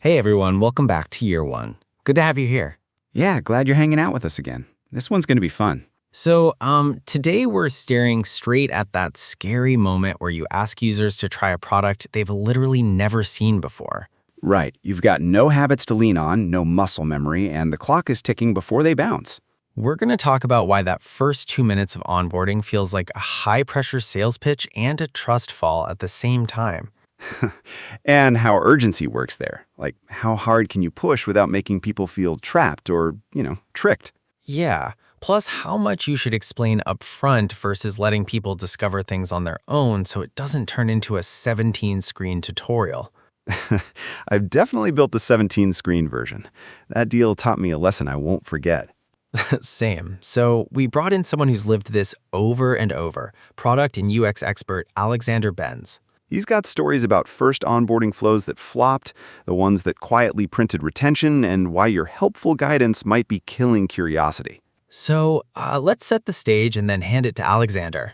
Hey everyone, welcome back to year one. Good to have you here. Yeah, glad you're hanging out with us again. This one's going to be fun. So, today we're staring straight at that scary moment where you ask users to try a product they've literally never seen before. Right, you've got no habits to lean on, no muscle memory, and the clock is ticking before they bounce. We're going to talk about why that first 2 minutes of onboarding feels like a high-pressure sales pitch and a trust fall at the same time. And how urgency works there. Like, how hard can you push without making people feel trapped or, tricked? Yeah, plus how much you should explain upfront versus letting people discover things on their own so it doesn't turn into a 17-screen tutorial. I've definitely built the 17-screen version. That deal taught me a lesson I won't forget. Same. So we brought in someone who's lived this over and over, product and UX expert Alexander Benz. He's got stories about first onboarding flows that flopped, the ones that quietly printed retention, and why your helpful guidance might be killing curiosity. So let's set the stage and then hand it to Alexander.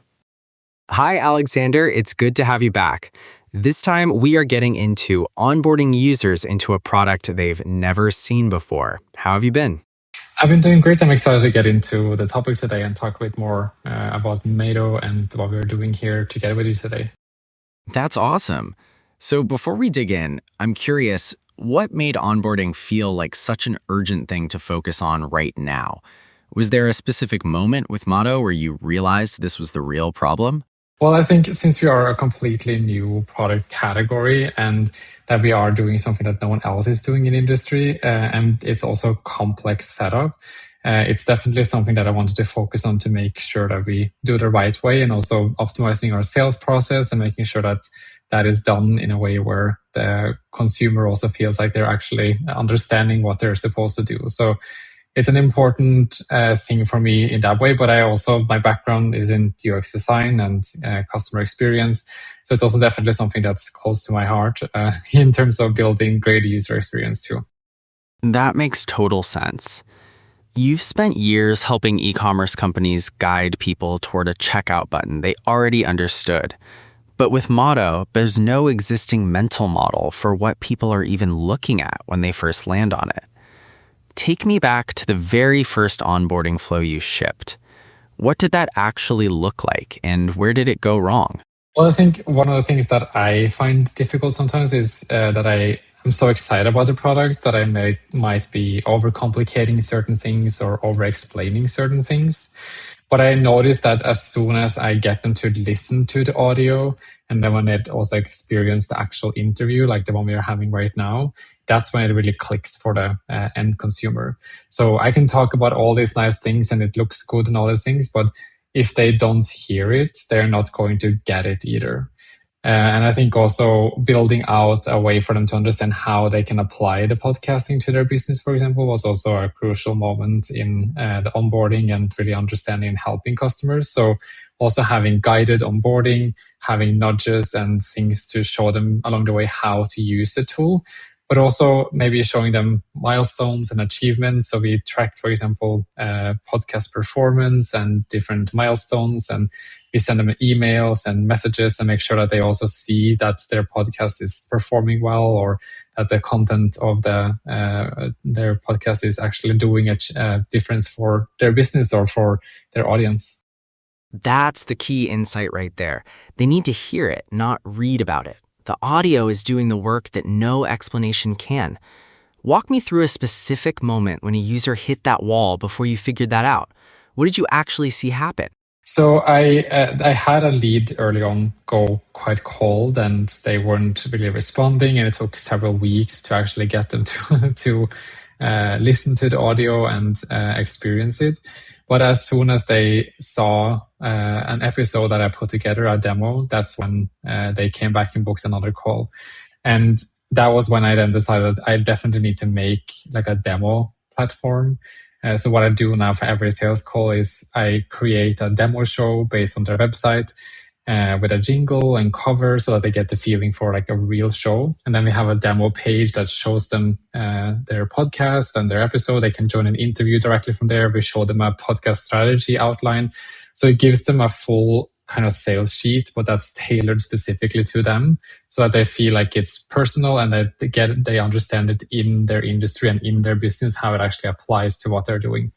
Hi, Alexander. It's good to have you back. This time, we are getting into onboarding users into a product they've never seen before. How have you been? I've been doing great. I'm excited to get into the topic today and talk a bit more about Mato and what we're doing here together with you today. That's awesome. So before we dig in, I'm curious, what made onboarding feel like such an urgent thing to focus on right now? Was there a specific moment with Mato where you realized this was the real problem? Well, I think since we are a completely new product category and that we are doing something that no one else is doing in the industry, and it's also a complex setup, it's definitely something that I wanted to focus on to make sure that we do the right way and also optimizing our sales process and making sure that that is done in a way where the consumer also feels like they're actually understanding what they're supposed to do. So it's an important thing for me in that way, but my background is in UX design and customer experience. So it's also definitely something that's close to my heart in terms of building great user experience too. That makes total sense. You've spent years helping e-commerce companies guide people toward a checkout button they already understood. But with Mato, there's no existing mental model for what people are even looking at when they first land on it. Take me back to the very first onboarding flow you shipped. What did that actually look like, and where did it go wrong? Well, I think one of the things that I find difficult sometimes is that I'm so excited about the product that I might be overcomplicating certain things or over-explaining certain things. But I noticed that as soon as I get them to listen to the audio, and then when they also experience the actual interview, like the one we are having right now, that's when it really clicks for the end consumer. So I can talk about all these nice things and it looks good and all these things, but if they don't hear it, they're not going to get it either. And I think also building out a way for them to understand how they can apply the podcasting to their business, for example, was also a crucial moment in the onboarding and really understanding and helping customers. So also having guided onboarding, having nudges and things to show them along the way how to use the tool, but also maybe showing them milestones and achievements. So we track, for example, podcast performance and different milestones, and we send them emails and messages and make sure that they also see that their podcast is performing well or that the content of their podcast is actually doing a difference for their business or for their audience. That's the key insight right there. They need to hear it, not read about it. The audio is doing the work that no explanation can. Walk me through a specific moment when a user hit that wall before you figured that out. What did you actually see happen? So I had a lead early on go quite cold and they weren't really responding, and it took several weeks to actually get them to listen to the audio and experience it. But as soon as they saw an episode that I put together, a demo, that's when they came back and booked another call. And that was when I then decided I definitely need to make like a demo platform. So what I do now for every sales call is I create a demo show based on their website with a jingle and cover so that they get the feeling for like a real show. And then we have a demo page that shows them their podcast and their episode. They can join an interview directly from there. We show them a podcast strategy outline. So it gives them a full kind of sales sheet, but that's tailored specifically to them so that they feel like it's personal and that they understand it in their industry and in their business, how it actually applies to what they're doing.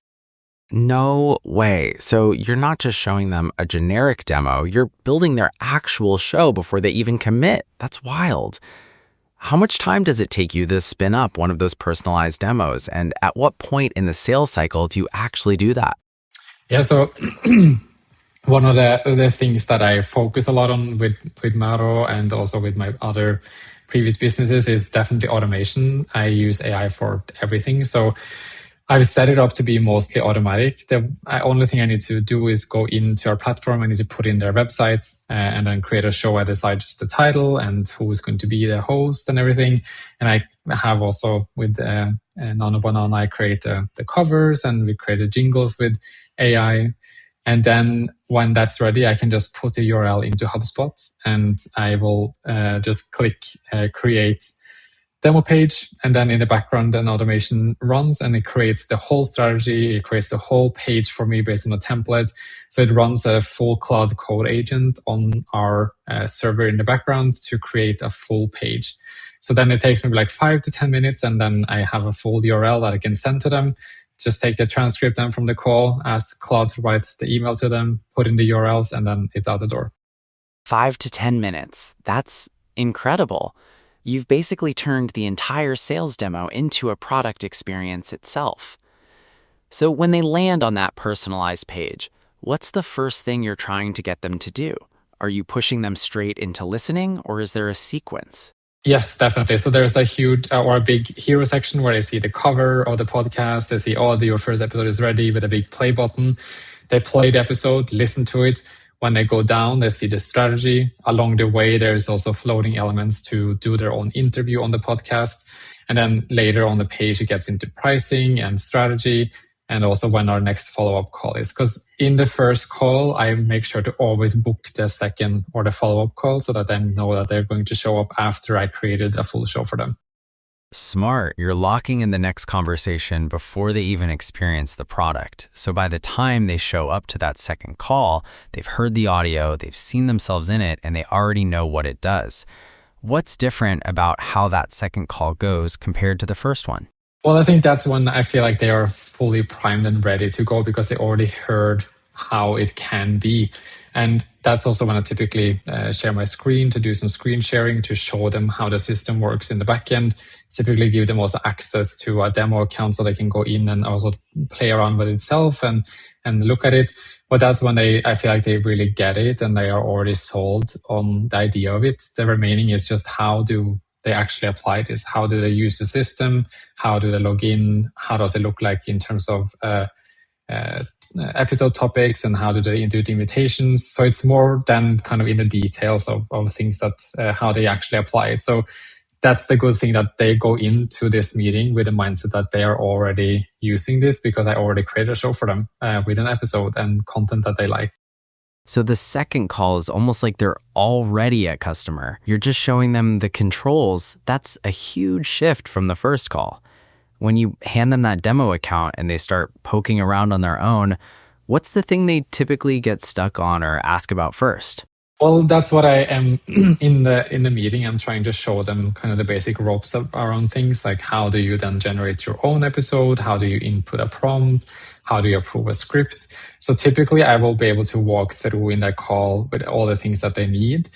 No way. So you're not just showing them a generic demo, you're building their actual show before they even commit. That's wild. How much time does it take you to spin up one of those personalized demos? And at what point in the sales cycle do you actually do that? Yeah, so one of the things that I focus a lot on with Mato and also with my other previous businesses is definitely automation. I use AI for everything. So I've set it up to be mostly automatic. The only thing I need to do is go into our platform. I need to put in their websites and then create a show. I decide just the title and who is going to be the host and everything. And I have also with Nano Banana, I create the covers and we create the jingles with AI. And then when that's ready, I can just put the URL into HubSpot and I will just click create demo page, and then in the background an automation runs and it creates the whole strategy, it creates the whole page for me based on a template. So it runs a full cloud code agent on our server in the background to create a full page. So then it takes maybe like 5 to 10 minutes and then I have a full URL that I can send to them. Just take the transcript then from the call, ask Claude to write the email to them, put in the URLs, and then it's out the door. 5 to 10 minutes. That's incredible. You've basically turned the entire sales demo into a product experience itself. So when they land on that personalized page, what's the first thing you're trying to get them to do? Are you pushing them straight into listening, or is there a sequence? Yes, definitely. So there's a huge or a big hero section where they see the cover of the podcast. They see, oh, your first episode is ready with a big play button. They play the episode, listen to it. When they go down, they see the strategy. Along the way, there's also floating elements to do their own interview on the podcast. And then later on the page, it gets into pricing and strategy, and also when our next follow-up call is. Because in the first call, I make sure to always book the second or the follow-up call so that I know that they're going to show up after I created a full show for them. Smart. You're locking in the next conversation before they even experience the product. So by the time they show up to that second call, they've heard the audio, they've seen themselves in it, and they already know what it does. What's different about how that second call goes compared to the first one? Well, I think that's when I feel like they are fully primed and ready to go because they already heard how it can be. And that's also when I typically share my screen to do some screen sharing to show them how the system works in the backend. Typically give them also access to a demo account so they can go in and also play around with itself and look at it. But that's when I feel like they really get it and they are already sold on the idea of it. The remaining is just how do they actually apply this? How do they use the system? How do they log in? How does it look like in terms of episode topics and how do they do the invitations? So it's more than kind of in the details of things that how they actually apply it. So that's the good thing that they go into this meeting with the mindset that they are already using this because I already created a show for them with an episode and content that they like. So the second call is almost like they're already a customer. You're just showing them the controls. That's a huge shift from the first call. When you hand them that demo account and they start poking around on their own, what's the thing they typically get stuck on or ask about first? Well, that's what I am in the meeting. I'm trying to show them kind of the basic ropes around things like how do you then generate your own episode? How do you input a prompt? How do you approve a script? So typically I will be able to walk through in that call with all the things that they need.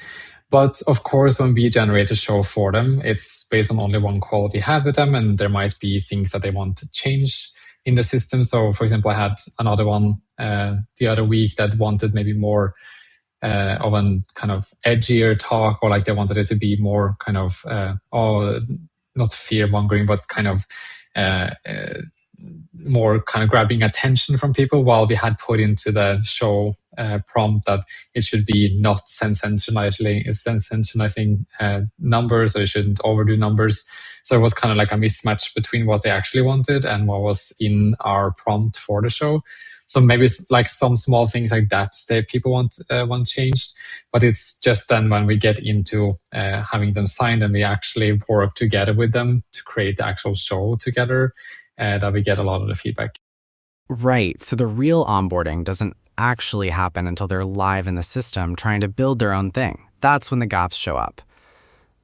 But of course, when we generate a show for them, it's based on only one call we have with them. And there might be things that they want to change in the system. So for example, I had another one the other week that wanted maybe more of an kind of edgier talk, or like they wanted it to be more kind of, not fear mongering, but kind of more kind of grabbing attention from people, while we had put into the show prompt that it should be not sensationalizing numbers, or it shouldn't overdo numbers. So it was kind of like a mismatch between what they actually wanted and what was in our prompt for the show. So maybe it's like some small things like that people want changed, but it's just then when we get into having them signed and we actually work together with them to create the actual show together, that we get a lot of the feedback. Right. So the real onboarding doesn't actually happen until they're live in the system trying to build their own thing. That's when the gaps show up.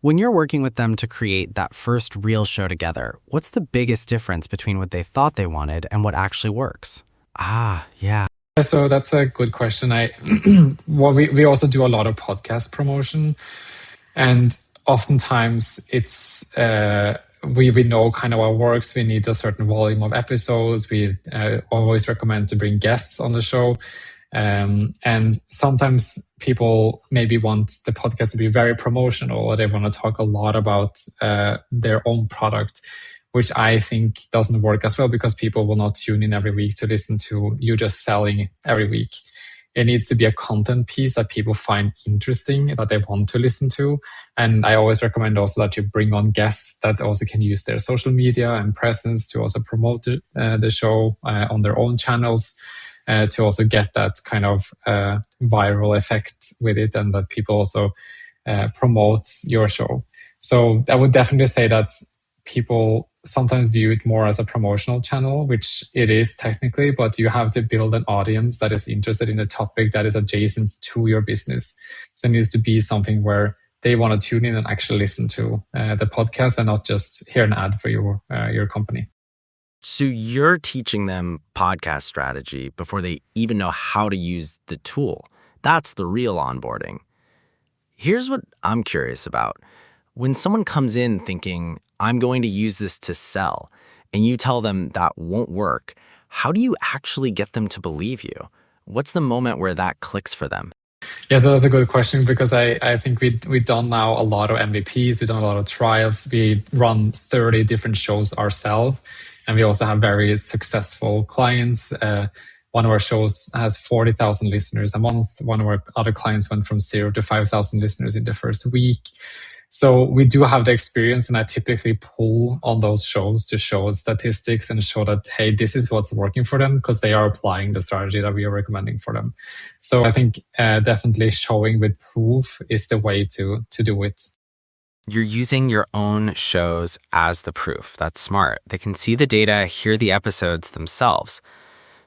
When you're working with them to create that first real show together, what's the biggest difference between what they thought they wanted and what actually works? Yeah. So that's a good question. We also do a lot of podcast promotion, and oftentimes it's we know kind of what works. We need a certain volume of episodes. We always recommend to bring guests on the show. And sometimes people maybe want the podcast to be very promotional, or they want to talk a lot about their own product, which I think doesn't work as well, because people will not tune in every week to listen to you just selling every week. It needs to be a content piece that people find interesting, that they want to listen to. And I always recommend also that you bring on guests that also can use their social media and presence to also promote the show on their own channels. To also get that kind of viral effect with it, and that people also promote your show. So I would definitely say that people sometimes view it more as a promotional channel, which it is technically, but you have to build an audience that is interested in a topic that is adjacent to your business. So it needs to be something where they want to tune in and actually listen to the podcast, and not just hear an ad for your company. So you're teaching them podcast strategy before they even know how to use the tool. That's the real onboarding. Here's what I'm curious about. When someone comes in thinking, I'm going to use this to sell, and you tell them that won't work, how do you actually get them to believe you? What's the moment where that clicks for them? Yeah, so that's a good question, because I think we've done now a lot of MVPs, we've done a lot of trials. We run 30 different shows ourselves, and we also have very successful clients. One of our shows has 40,000 listeners a month. One of our other clients went from 0 to 5,000 listeners in the first week. So we do have the experience, and I typically pull on those shows to show statistics and show that, hey, this is what's working for them, because they are applying the strategy that we are recommending for them. So I think definitely showing with proof is the way to do it. You're using your own shows as the proof. That's smart. They can see the data, hear the episodes themselves.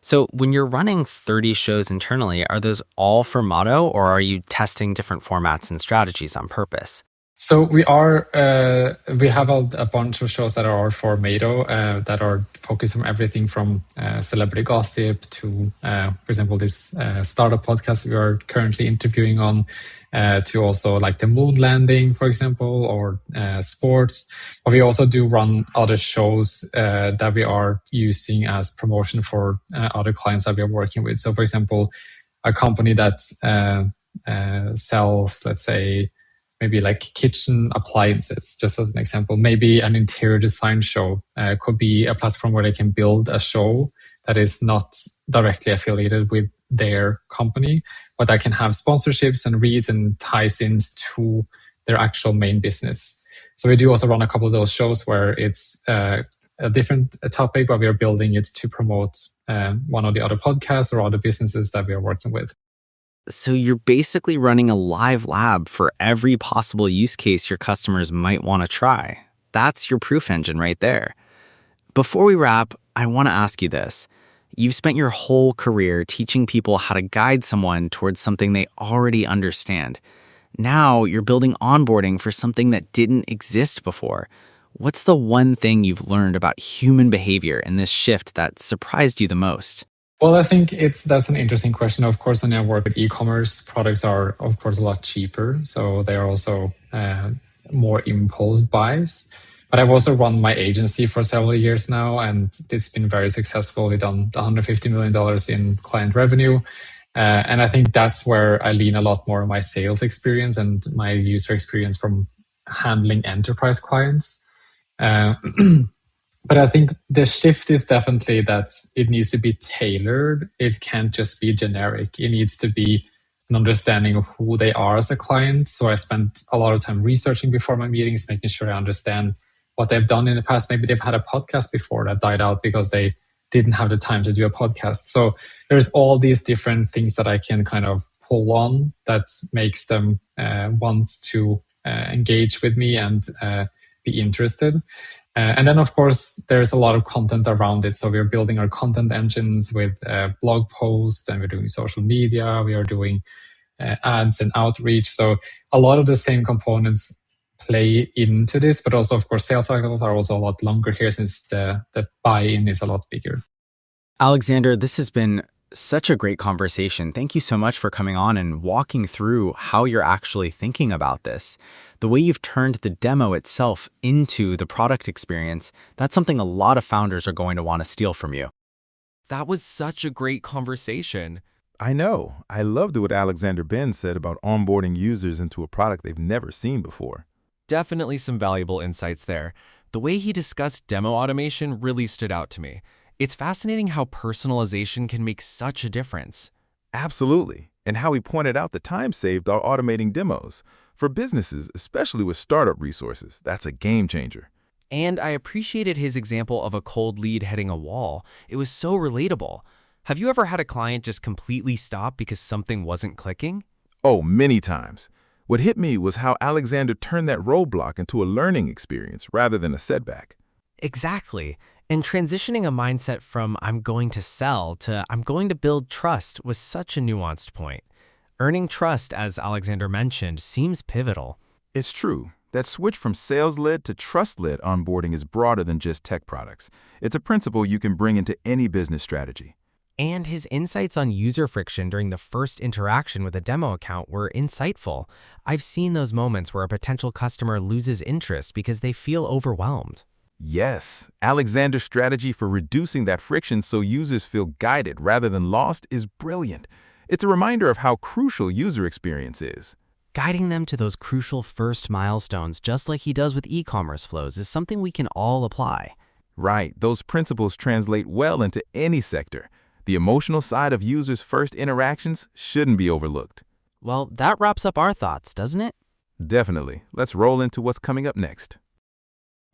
So when you're running 30 shows internally, are those all for Mato, or are you testing different formats and strategies on purpose? So we have a bunch of shows that are for Mato that are focused on everything from celebrity gossip to, for example, this startup podcast we are currently interviewing on, to also like the moon landing, for example, or sports. But we also do run other shows that we are using as promotion for other clients that we are working with. So, for example, a company that sells, let's say, maybe like kitchen appliances, just as an example. Maybe an interior design show could be a platform where they can build a show that is not directly affiliated with their company, but that can have sponsorships and reads and ties into their actual main business. So we do also run a couple of those shows where it's a different topic, but we are building it to promote one of the other podcasts or other businesses that we are working with. So you're basically running a live lab for every possible use case your customers might want to try. That's your proof engine right there. Before we wrap, I want to ask you this. You've spent your whole career teaching people how to guide someone towards something they already understand. Now you're building onboarding for something that didn't exist before. What's the one thing you've learned about human behavior in this shift that surprised you the most? Well, I think that's an interesting question. Of course, when I work with e-commerce, products are, of course, a lot cheaper. So they are also more impulse buys. But I've also run my agency for several years now, and it's been very successful. We've done $150 million in client revenue. And I think that's where I lean a lot more on my sales experience and my user experience from handling enterprise clients. But I think the shift is definitely that it needs to be tailored. It can't just be generic. It needs to be an understanding of who they are as a client. So I spent a lot of time researching before my meetings, making sure I understand what they've done in the past. Maybe they've had a podcast before that died out because they didn't have the time to do a podcast. So there's all these different things that I can kind of pull on that makes them want to engage with me and be interested. And then, of course, there's a lot of content around it. So we're building our content engines with blog posts, and we're doing social media. We are doing ads and outreach. So a lot of the same components play into this, but also, of course, sales cycles are also a lot longer here since the buy-in is a lot bigger. Alexander, this has been such a great conversation. Thank you so much for coming on and walking through how you're actually thinking about this. The way you've turned the demo itself into the product experience, that's something a lot of founders are going to want to steal from you. That was such a great conversation. I know. I loved what Alexander Benz said about onboarding users into a product they've never seen before. Definitely some valuable insights there. The way he discussed demo automation really stood out to me. It's fascinating how personalization can make such a difference. Absolutely. And how he pointed out the time saved while automating demos. For businesses, especially with startup resources, that's a game changer. And I appreciated his example of a cold lead hitting a wall. It was so relatable. Have you ever had a client just completely stop because something wasn't clicking? Oh, many times. What hit me was how Alexander turned that roadblock into a learning experience rather than a setback. Exactly. And transitioning a mindset from I'm going to sell to I'm going to build trust was such a nuanced point. Earning trust, as Alexander mentioned, seems pivotal. It's true. That switch from sales-led to trust-led onboarding is broader than just tech products. It's a principle you can bring into any business strategy. And his insights on user friction during the first interaction with a demo account were insightful. I've seen those moments where a potential customer loses interest because they feel overwhelmed. Yes, Alexander's strategy for reducing that friction so users feel guided rather than lost is brilliant. It's a reminder of how crucial user experience is. Guiding them to those crucial first milestones, just like he does with e-commerce flows, is something we can all apply. Right, those principles translate well into any sector. The emotional side of users' first interactions shouldn't be overlooked. Well, that wraps up our thoughts, doesn't it? Definitely. Let's roll into what's coming up next.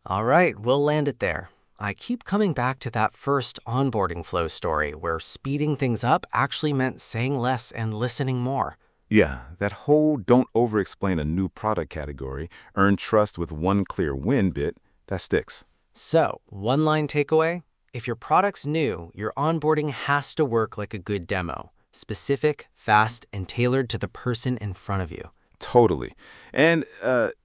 All right, we'll land it there. I keep coming back to that first onboarding flow story where speeding things up actually meant saying less and listening more. Yeah, that whole don't over-explain a new product category, earn trust with one clear win bit, that sticks. So, one line takeaway, if your product's new, your onboarding has to work like a good demo, specific, fast, and tailored to the person in front of you. Totally. And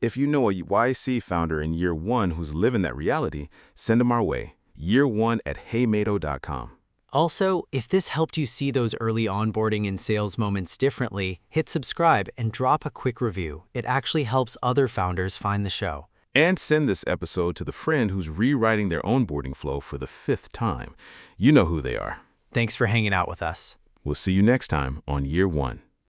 if you know a YC founder in year one who's living that reality, send them our way. year1@heymato.com. Also, if this helped you see those early onboarding and sales moments differently, hit subscribe and drop a quick review. It actually helps other founders find the show. And send this episode to the friend who's rewriting their onboarding flow for the 5th time. You know who they are. Thanks for hanging out with us. We'll see you next time on Year One.